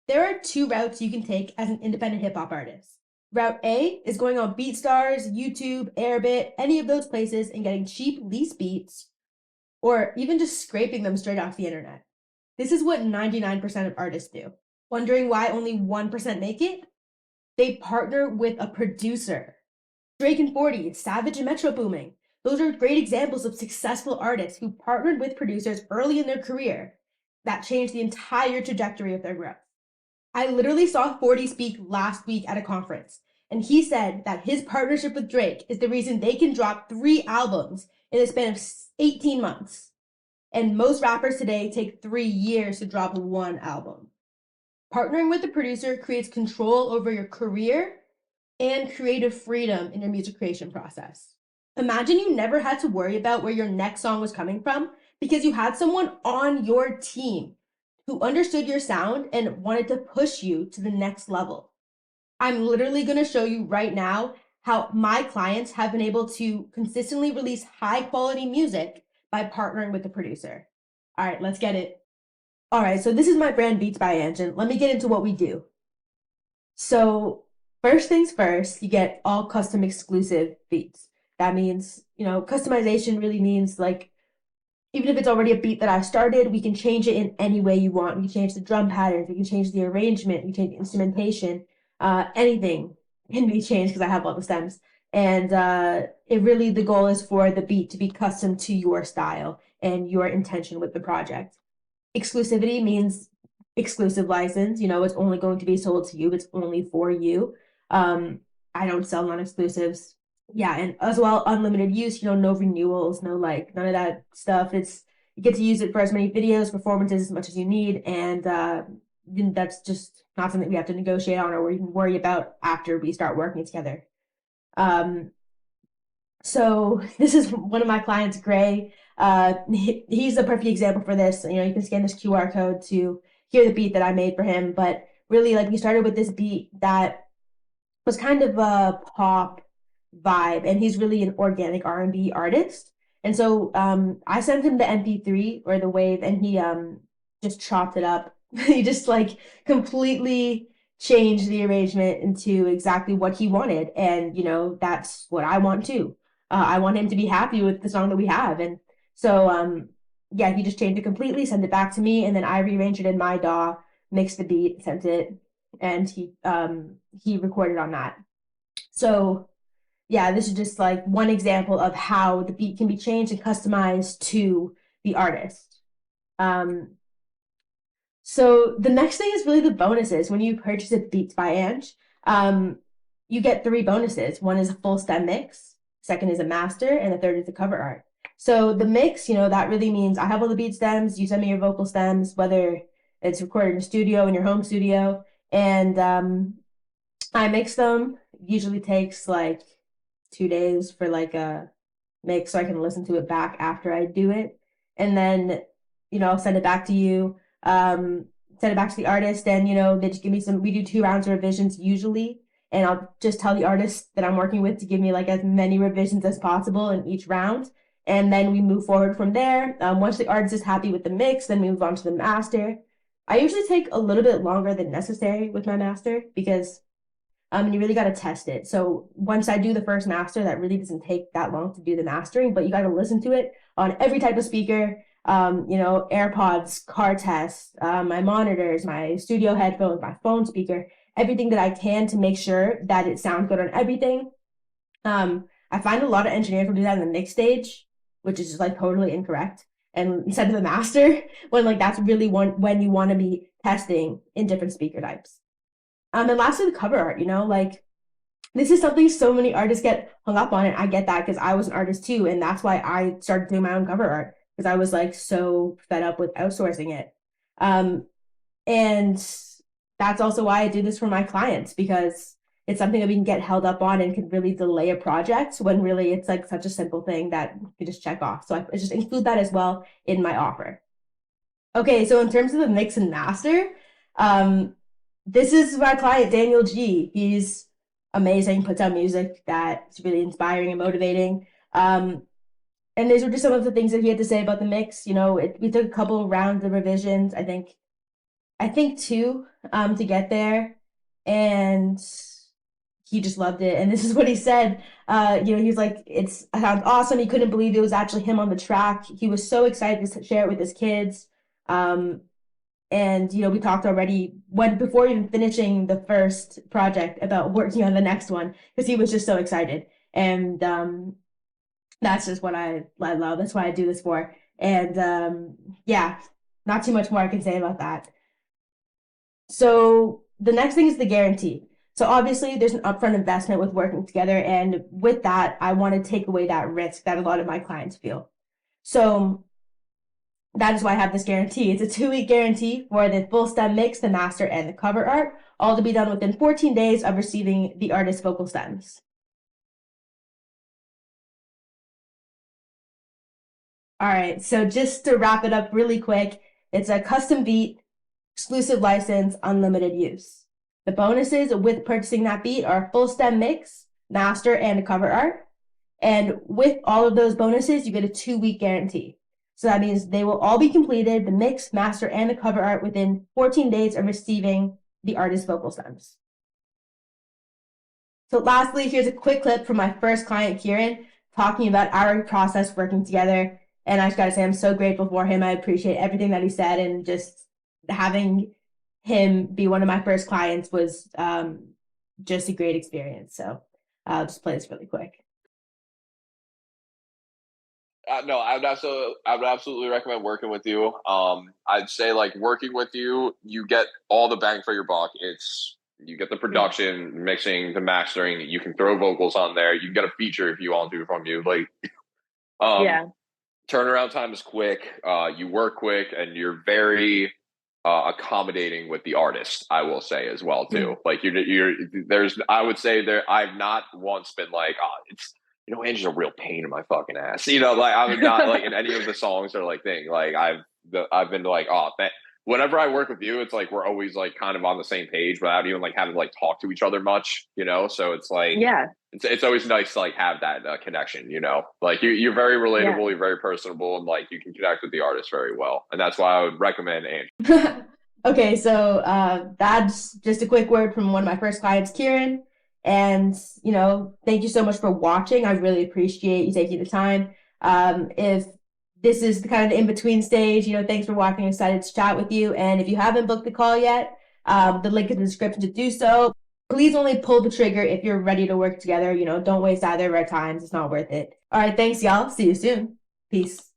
There are two routes you can take as an independent hip hop artist. Route A is going on BeatStars, YouTube, Airbit, any of those places and getting cheap lease beats, or even just scraping them straight off the internet. This is what 99% of artists do. Wondering why only 1% make it? They partner with a producer. Drake and 40, Savage and Metro Booming. Those are great examples of successful artists who partnered with producers early in their career that changed the entire trajectory of their growth. I literally saw 40 speak last week at a conference, and he said that his partnership with Drake is the reason they can drop 3 albums in a span of 18 months. And most rappers today take 3 years to drop one album. Partnering with a producer creates control over your career and creative freedom in your music creation process. Imagine you never had to worry about where your next song was coming from because you had someone on your team who understood your sound and wanted to push you to the next level. I'm literally going to show you right now how my clients have been able to consistently release high quality music by partnering with the producer. All right, let's get it. All right, so this is my brand Beats by Anjan. Let me get into what we do. So first things first, you get all custom exclusive beats. That means, customization really means like, even if it's already a beat that I started, we can change it in any way you want. We can change the drum patterns, we can change the arrangement, we can change the instrumentation, anything can be changed because I have all the stems. And the goal is for the beat to be custom to your style and your intention with the project. Exclusivity means exclusive license. It's only going to be sold to you. It's only for you. I don't sell non-exclusives. Yeah, and as well, unlimited use. No renewals, no none of that stuff. You get to use it for as many videos, performances as much as you need, and that's just not something we have to negotiate on or even worry about after we start working together. So this is one of my clients, Gray. He's a perfect example for this. You can scan this QR code to hear the beat that I made for him. But really, we started with this beat that was kind of a pop vibe, and he's really an organic R&B artist. And so I sent him the MP3 or the wave, and he just chopped it up. He just completely changed the arrangement into exactly what he wanted, and that's what I want too. I want him to be happy with the song that we have. And so, yeah, he just changed it completely, sent it back to me, and then I rearranged it in my DAW, mixed the beat, sent it, and he recorded on that. So, yeah, this is just one example of how the beat can be changed and customized to the artist. So the next thing is really the bonuses. When you purchase a Beats by Ange, you get 3 bonuses. One is a full stem mix, second is a master, and the third is the cover art. So the mix, that really means I have all the beat stems, you send me your vocal stems, whether it's recorded in a studio, in your home studio, and I mix them. Usually takes 2 days for a mix so I can listen to it back after I do it. And then, I'll send it back to you, send it back to the artist, and, they just give me we do 2 rounds of revisions usually. And I'll just tell the artist that I'm working with to give me as many revisions as possible in each round. And then we move forward from there. Once the artist is happy with the mix, then we move on to the master. I usually take a little bit longer than necessary with my master because you really got to test it. So once I do the first master, that really doesn't take that long to do the mastering, but you got to listen to it on every type of speaker, AirPods, car tests, my monitors, my studio headphones, my phone speaker, everything that I can to make sure that it sounds good on everything. I find a lot of engineers will do that in the mix stage, which is just totally incorrect. And instead of the master, when that's really when you want to be testing in different speaker types. And lastly, the cover art, this is something so many artists get hung up on, and I get that because I was an artist too, and that's why I started doing my own cover art because I was so fed up with outsourcing it. And that's also why I do this for my clients, because it's something that we can get held up on and can really delay a project when really it's such a simple thing that you just check off. So I just include that as well in my offer. Okay, so in terms of the mix and master, this is my client, Daniel G. He's amazing, puts out music that's really inspiring and motivating. And these were just some of the things that he had to say about the mix. We took a couple rounds of revisions. I think I think 2 to get there, and he just loved it. And this is what he said. He was like, it sounds awesome. He couldn't believe it was actually him on the track. He was so excited to share it with his kids. And we talked already before even finishing the first project about working on the next one because he was just so excited. And that's just what I love. That's why I do this for. And yeah, not too much more I can say about that. So the next thing is the guarantee. So obviously there's an upfront investment with working together, and with that, I want to take away that risk that a lot of my clients feel. So that is why I have this guarantee. It's a 2-week guarantee for the full stem mix, the master, and the cover art, all to be done within 14 days of receiving the artist's vocal stems. All right, so just to wrap it up really quick, it's a custom beat, exclusive license, unlimited use. The bonuses with purchasing that beat are full stem mix, master, and cover art. And with all of those bonuses, you get a 2-week guarantee. So that means they will all be completed, the mix, master, and the cover art, within 14 days of receiving the artist's vocal stems. So lastly, here's a quick clip from my first client, Kieran, talking about our process working together. And I just gotta say, I'm so grateful for him. I appreciate everything that he said, and just having him be one of my first clients was just a great experience. So I'll just play this really quick. No, I would absolutely recommend working with you. I'd say like working with you, you get all the bang for your buck. You get the production, mixing, the mastering. You can throw vocals on there. You can get a feature if you want to from you. Like, Yeah. turnaround time is quick. You work quick, and you're very accommodating with the artist. I will say as well too. Like I would say I've not once been like, oh, it's Angie's a real pain in my fucking ass. Like I would not like in any of the songs or like thing. Like I've been like, oh, whenever I work with you, it's like we're always like kind of on the same page without even like having to like talk to each other much. So it's like Yeah. it's always nice to like have that connection. Like you're very relatable, Yeah. you're very personable, and like you can connect with the artist very well. And that's why I would recommend Angie. Okay, so that's just a quick word from one of my first clients, Kieran. And, thank you so much for watching. I really appreciate you taking the time. If this is the kind of in-between stage, thanks for watching. I'm excited to chat with you. And if you haven't booked the call yet, the link in the description to do so. Please only pull the trigger if you're ready to work together. Don't waste either of our times. It's not worth it. All right, thanks, y'all. See you soon. Peace.